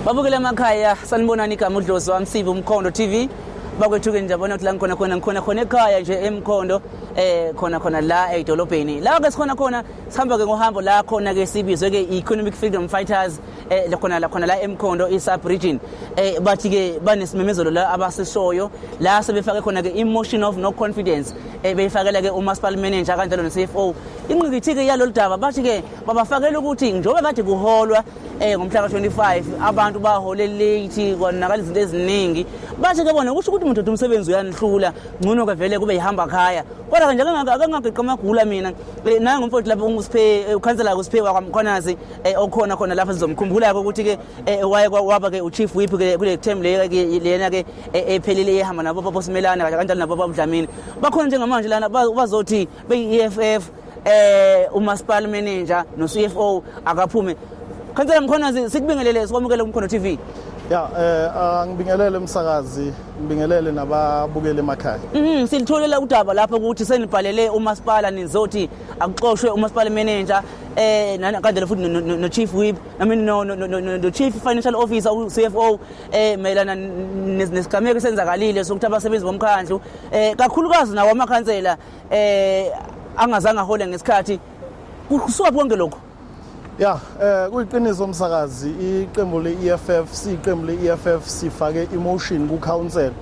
Babukela emakhaya sanibonani igama uDlozi wamsiva uMkhondo TV bakwethuke njabona ukuthi la ngikhona ekhaya nje eMkhondo khona la edolobheni la ke sikhona sihamba ke ngohambo la khona ke sibizwe ke Economic Freedom Fighters khona la eMkhondo isub region bathi ke banesimemezelo la abasishoyo la sebefake khona ke emotion of no confidence beyifakela ke uMaspal Manager kanjalo no-CFO inqikithi ke yalolu daba bathi ke babafakela ukuthi njobe kade kuholwa ngomhla ka-25 abantu bahole late konakala izinto eziningi bathi ke bona kusho ukuthi umuntu umsebenzi uyanihlula ngcono ke vele kube ihamba khaya kodwa nje akangageqa amagula mina nanga umfowethu lapho uSiphe ukhansela kuSiphe kwaMkhonazi okhona lapha sizomkhumbula ukuthi ke waba ke uchief whip ke kule term lena ke ephelele ehamba nabo Baba Simelana kanjalo nabo Baba Dlamini bakhona njengamanje lana bazothi be-EFF uMaspal Manager no-CFO akaphume. Khansela Mkhonazi sikubingelele sikwamukele uMkhondo TV. Ngibingelele umsakazi, ngibingelele nababukeli emakhaya. Silitholela udaba lapha ukuthi senibhalele uMaspala nizothi akuxoshwe uMaspal Manager kanjalo futhi no Chief Whip no Chief Financial Officer uCFO mayelana nesigameko senzakalile sokuthi abasebenzi bomkhandlu kakhulukazi nawo amakhansela angazange ahole ngesikhathi kusuka konke lokho. Kuyiqiniso umsakazi iqembu le-EFF siqembu le-EFF sifake emotion ku-council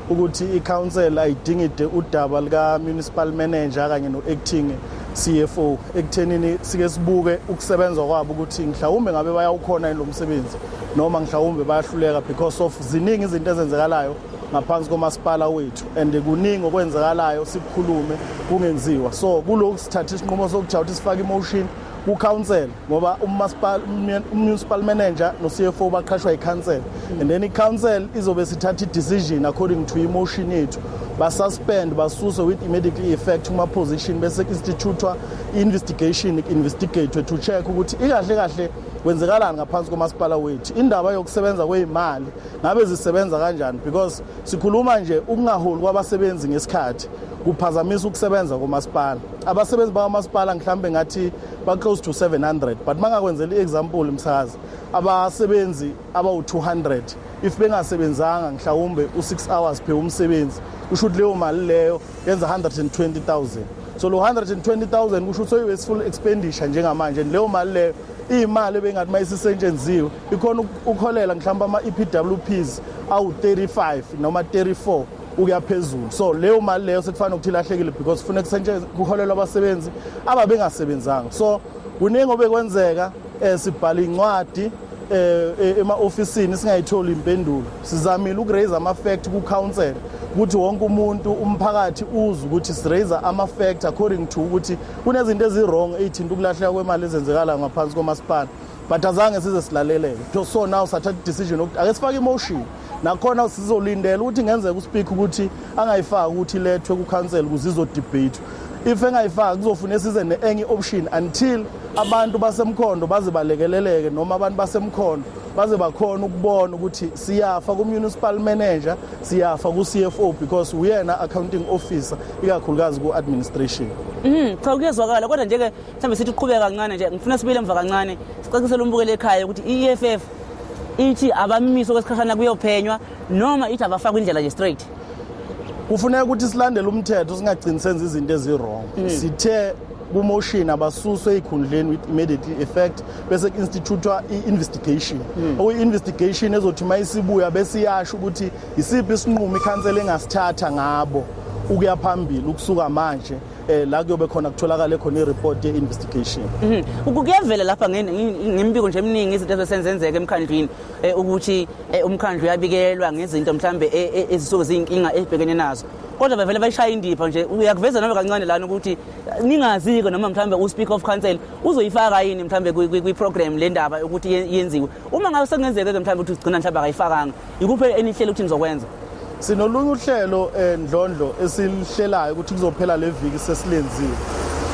ukuthi i-council ayidingide udaba lika municipal manager kanye no-acting CFO ekuthenini sike sibuke ukusebenza kwabo ukuthi mhlawumbe ngabe bayawukhona yini lo msebenzi noma mhlawumbe bayahluleka because of ziningi izinto ezenzekalayo ngaphansi komasipala wethu and kuningi okwenzekalayo sikukhulume kungenziwa so kuloko sithatha isinqumo sokuthi awuthi sifake emotion ku-council ngoba municipal manager no-CFO baqashwa i-council and then i-council izobe sithatha i-decision according to emotion yethu basuspend basuse with immediate effect kuma-position bese institutwa i-investigation investigate to check ukuthi ikahle kwenzekalani ngaphansi komasipala wethu indaba yokusebenza kweyimali ngabe zisebenza kanjani because sikhuluma nje ukungaholi kwabasebenzi ngesikhathi kuphazamisa ukusebenza komasipala abasebenzi bakamasipala mhlambe ngathi ba close to 700 but mangakwenzela i-example msakazi abasebenzi abawu200 if bengasebenzanga mhlawumbe u6 hours per umsebenzi kusho ukuthi leyo mali leyo yenza 120,000 so lo 120,000 kusho ukuthi wasteful expenditure njengamanje leyo mali leyo imali bengathi mayisisentshenziwe ikhona ukholela mhlawumbe ama-EPWPs awu35 noma 34 ukuyaphezulu so leyo mali leyo sekufanele ukuthi ilahlekile because kufanele kusetshenziswe kuholelwa abasebenzi ababengasebenzanga so kuningi obekwenzeka sibhala incwadi ema-ofisini singayitholi impendulo sizamile ukuraise ama-fact ku-council ukuthi wonke umuntu umphakathi uzwe ukuthi siraise ama-fact according to ukuthi kunezinto ezi-wrong ey'thinta ukulahleka kwemali ezenzekala ngaphansi komasipala but azange size silaleleke so now sathatha i-decision ukuthi ake sifake emotion nakhona sizolindela ukuthi ngenzeka uspeak ukuthi angayifaki ukuthi ilethwe ku-council ukuze izodebate if engayifaki kuzofuna size ne-enye option until abantu basemkhondo baze balekeleleke noma abantu basemkhondo baze bakhona ukubona ukuthi siyafa ku-municipal manager siyafa ku-CFO because uyena accounting officer ikakhulukazi ku-administration. Cha kuyezwakala kodwa nje-ke mhlawumbe sithi uqhubeka kancane nje ngifuna sibile emva kancane sicacisele umbukeli ekhaya ukuthi i-EFF ithi abamiso kwesikhashana kuyophenywa noma ithi abafakwa indlela nje straight. Kufuneka ukuthi silandele umthetho singagcini senza izinto ezi-wrong sithe kumotion abasuswe ezikhundleni with immediate effect bese institutwa i-investigation okuyi-investigation ezothi mayisibuya bese iyasho ukuthi isiphi isinqumo ikhansela engasithatha ngabo ukuya phambili ukusuka manje la kuyobe khona kutholakala khona i-report ye-investigation. Kuyavela lapha ngembiko nje eminingi izinto ezisenzenzeka emkhandlwini ukuthi umkhandlu uyabikelwa ngezinto mhlambe ezisuke ziyinkinga ezibhekene nazo kodwa bavele bayishaya indipha nje uyakuveza noma kancane lana ukuthi ningazike noma mhlambe u-speaker of council uzoyifaka yini mhlambe kwi-program le ndaba ukuthi yenziwe uma ngabe sekungenzeka-ke mhlambe ukuthi ugcina mhlambe akayifakanga ikuphi enihlelo ukuthi nizokwenza? Sinolunye uhlelo ndlondlo esilihlelayo ukuthi kuzophela le viki sesilenziwe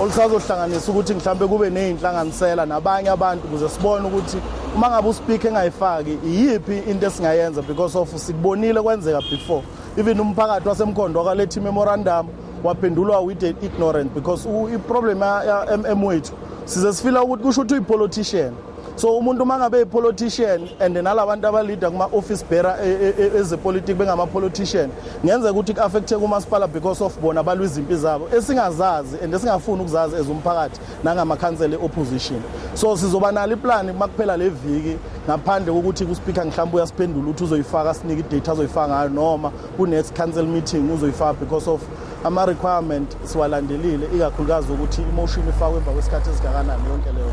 olusazohlanganisa ukuthi mhlambe kube nezinhlanganisela nabanye abantu ukuze sibone ukuthi uma ngabe uspeaker engayifaki iyiphi into esingayenza because of sikubonile kwenzeka before even umphakathi wasemkhondo wakaletha memorandum waphendulwa with ignorant because i-problem ya MM wethu size sifila ukuthi kusho ukuthi uyi-politician so umuntu mangabe politician and nalabantu abaleader kuma office bearer ezepolitiki bengama politician ngenze ukuthi ku-affecte kumasipala because of bona balwa izimpi zabo esingazazi and esingafuni ukuzazi ezumphakathi nangamakhansela e-opposition. So sizoba nalo iplan makuphela le viki ngaphandle kokuthi ku-speaker mhlawumbe uyasiphendula ukuthi uzoyifaka sinike i-date azoyifaka ngayo noma ku-next council meeting uzoyifaka because of ama-requirement siwalandelile ikakhulukazi ukuthi i-motion ifakwe emva kwesikhathi esingakanani yonke leyo.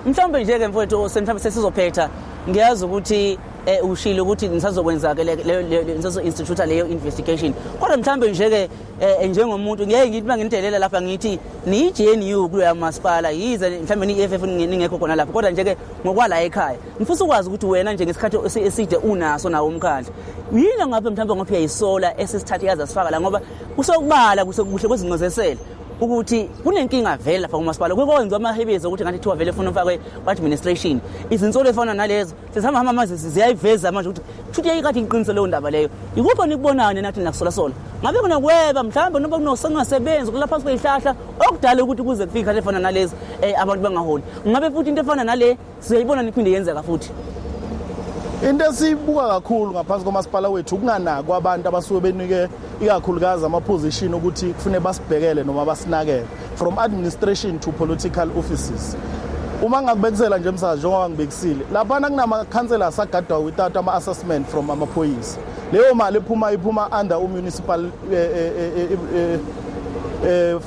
Mhlawumbe nje-ke mfowethu mhlawumbe sesizophetha ngiyazi ukuthi ushilo ukuthi nisazokwenza-ke nisazo-instituta leyo investigation kodwa mhlawumbe nje-ke njengomuntu ngeke ngithi uma nginidelela lapha ngithi niyi-GNU kuloya masipala yize mhlawumbe ni-EFF ningekho khona lapho kodwa nje-ke ngokwala ekhaya ngifisa ukwazi ukuthi wena nje ngesikhathi eside unaso nawo umkhandla yini ngabe mhlawumbe ngaphi yayisola esisithathe yaza sifaka la ngoba kusokubala kuhle kwezinqozesela ukuthi kunenkinga vele lapha kumasipala kwenziwa amahebezi ukuthi ngathi thiwa vele ufuna ufakwe ku-administration izinsolo efana nalezo sesihamba amazi ziyayiveza manje ukuthi futhi yayikade iqinise leyo ndaba leyo yikuphi nikubonane nathi nakusolasola ngabe kunokweba mhlawumbe noma kunosengasebenzi kulapha sibeyihlahla okudala ukuthi kuze kufike ikhathi efana nalezi abantu bangaholi ngabe futhi into efana nale siyayibona niphinde yenzeka futhi. Into esibuka kakhulu ngaphansi komasipala wethu ukunganakwa abantu abasuke benike ikakhulukazi ama-position ukuthi kufune basibhekele noma basinakele from administration to political offices. Uma ngakubekisela nje msakazi njengoba ngibekisile laphana kunamakhansela asagadwa without ama-assessment from amaphoyisa leyo mali iphuma under municipal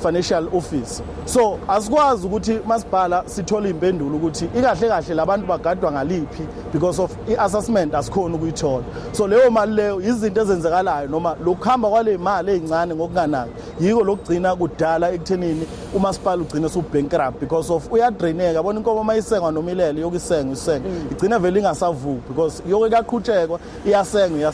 financial office. So asikwazi ukuthi masipala sithole impendulo ukuthi ikahle kahle labantu bagadwa ngaliphi because of i-assessment asikhona ukuyithola. So leyo mali leyo izinto ezenzekalayo noma lokuhamba kwale mali ezincane ngokunganaki yiko lokugcina kudala ekuthenini umasipala ugcina usubankrupt because of uyadraineka bona inkomo mayisengwa nomilele yokusenga igcina vele ingasavuki because yoke kaqhutshekwa iyasenga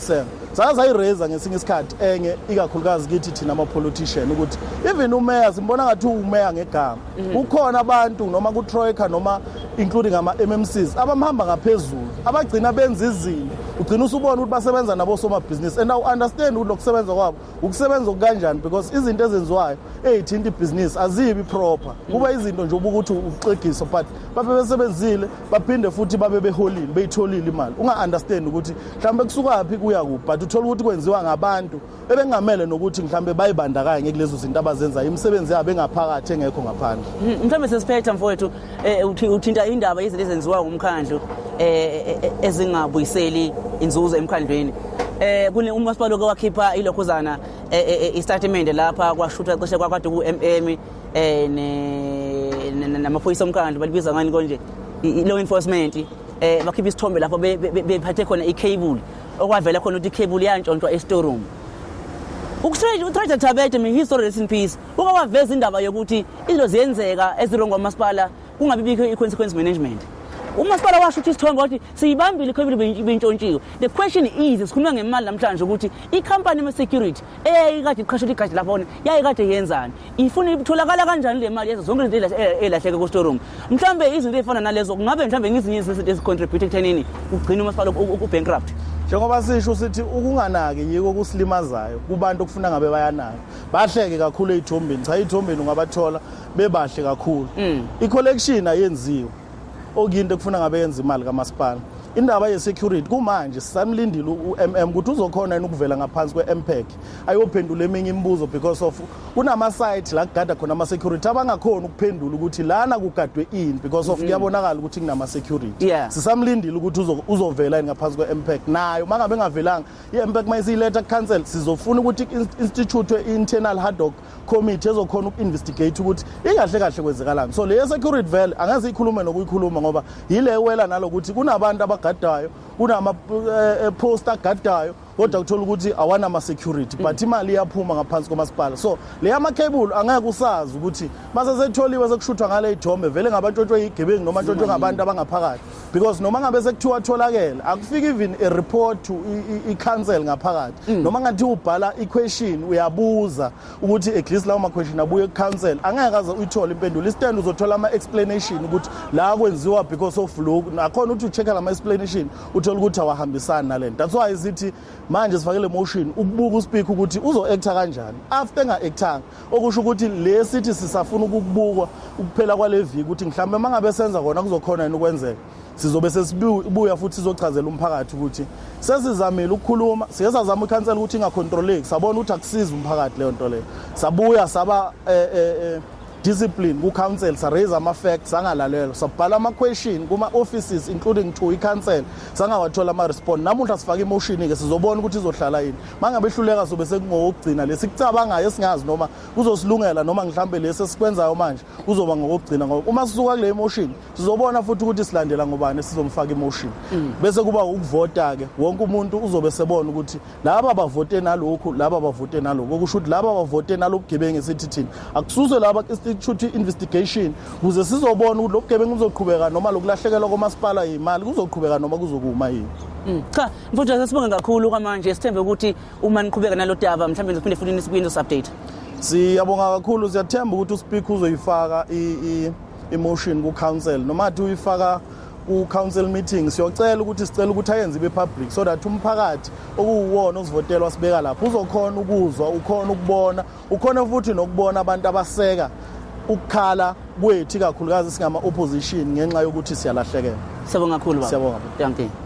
sayireza ngesinye isikhathi enye ikakhulukazi kithi thina ama-politician ukuthi even umeya simbona ngathi umeya ngegama ukhona abantu noma ku-troika noma including ama-MMCs abamhamba ngaphezulu abagcina benza izinto ugcina usubona ukuthi basebenza nabosomabhizinisi and awu-understand ukuthi lokusebenza kwabo ukusebenza kanjani because izinto ezenziwayo ey'thinta ibhizinisi azibi proper kuba izinto nje ubukuthi uxegiso but babe besebenzile baphinde futhi babe beholile beyitholile imali unga-understand ukuthi mhlawumbe kusukaphi kuya kuphi but uthole ukuthi kwenziwa ngabantu ebengamele nokuthi mhlawumbe bayibandakanye kulezo zinto abazenzayo imisebenzi yabo engaphakathi engekho ngaphandle. Mhlawumbe sesiphetha mfowethu uthinta indaba izinto ezenziwa umkhandlu ezingabuyiseli inzuzo emkhandlweni kune umasipala wakhipha ilokhuzana istatement lapha kwashutha cishe kwakade ku-MM namaphoyisa omkhandlu balibiza ngani konje i-law enforcement bakhipha isithombe lapho bephathe khona i-cable okwavela khona ukuthi i-cable yantshontshwa e-storeroom. Utrader Tabete history rest in peace ukawaveza indaba yokuthi izinto ziyenzeka ezirongo amasipala kungabi bikho i-consequence management. Umasipala washuthi isithombe wathi siyibambile i-cable bentshontshiwe. The question is sikhuluma ngemali namhlanje ukuthi i-company ama-security eyayikade iqhashela igadi laphona yayikade yenzani ifuna itholakala kanjani le mali yezo zonke izinto elahleke ku-storeroom. Mhlawumbe izinto ezifana nalezo kungabe mhlawumbe ngezinye izinto ezicontribute ekuthenini ugcina umasipala u-bankrupt. Njengoba sisho sithi ukunganaki yiko kusilimazayo kubantu okufuna ngabe bayanaka bahleke kakhulu ey'thombeni cha ey'thombeni ungabathola bebahle kakhulu i-collection ayenziwe okuyinto ekufuna ngabe yenza imali kamasipala indaba ye-security kumanje sisamlindile u-MM ukuthi uzokhona yini ukuvela ngaphansi kwe-MPEC ayophendula eminye imibuzo because of kunama-site la kugada khona ama-security abangakhona ukuphendula ukuthi lana kugadwe ini because of kuyabonakala ukuthi kunama-security sisamlindile ukuthi uzovela yini ngaphansi kwe-MPEC nayo uma ngabe engavelanga i-MPEC uma isiyiletha ku-council sizofuna ukuthi institute internal ad hoc committee ezokhona uku-investigate ukuthi ikahle kahle kwenzekalani. So le security vele angeze ikhulume nokuyikhuluma ngoba yile wela nalokuthi kunabantu abagadayo kunama-post agadayo kodwa kuthola ukuthi awanama-security but imali iyaphuma ngaphansi komasipala. So le yama-cable angeke usazi ukuthi masesetholiwe sekushuthwa ngale ithombe vele ngabantshontshwe yigebengu noma ntshontshe ngabantu abangaphakathi because noma ngabe sekuthiwa tholakele akufiki even a report to i-council ngaphakathi noma ngathi ubhala i-question uyabuza ukuthi at least lawo ma-question abuye ku-council angeke aze uyithole impendulo istand uzothola ama-explanation ukuthi la kwenziwa because of lokhu nakhona ukuthi ucheck-a lama-explanation uthole ukuthi awahambisani nale nto. That's why isithi manje sifake le motion ukubuka uSpeaker ukuthi uzo-acta kanjani after enga-actanga, okusho ukuthi le sithi sisafuna ukubukwa ukuphela kwale viki ukuthi mhlawumbe mangabe senza kona kuzokhona yini ukwenzeka, sizobe sesibuya futhi sizochazela umphakathi ukuthi sesizamile ukukhuluma, sike sazama ikhansela ukuthi ingacontroleki, sabona ukuthi akusizi umphakathi leyo nto leyo, sabuya saba discipline ku-council, sa-raise ama-facts, sangalalelwa, sabhala ama-question kuma-offices including to i-council, sangawathola ama-respond. Namuhla sifake imotion-ke sizobona ukuthi izohlala yini. Mangabe ehluleka sobe sekungokugcina lesi kucabangayo esingazi noma kuzosilungela noma mhlambe lesi esikwenzayo manje kuzoba ngokugcina, ngoba uma sisuka kule emotion sizobona futhi ukuthi silandela ngobani sizomfaka emotion. Bese kuba ukuvota-ke, wonke umuntu uzobe sebona ukuthi laba bavote nalokhu, laba bavote nalokhu, okusho ukuthi laba bavote nalobugebengu esithi thina akususwe laba institute investigation ukuze sizobona ukuthi lobugebengu buzoqhubeka noma lokulahlekelwa komasipala imali kuzoqhubeka noma kuzokuma yini. Cha mfuthu sasibonga kakhulu kwamanje, sithembe ukuthi uma niqhubeka nalo daba mhlawumbe nizophinde futhi nisibuyele update. Siyabonga kakhulu, siyathemba ukuthi uSpeaker uzoyifaka i-motion ku-council noma athi uyifaka ku-council meeting. Siyocela ukuthi sicela ukuthi ayenze ibe public so that umphakathi okuwuwona ozivotelwa sibeka lapho uzokhona ukuzwa, ukhona ukubona, ukhona futhi nokubona abantu abaseka ukukhala kwethu kakhulukazi singama opposition ngenxa yokuthi siyalahlekela. Siyabonga kakhulu baba. Siyabonga. Thank you.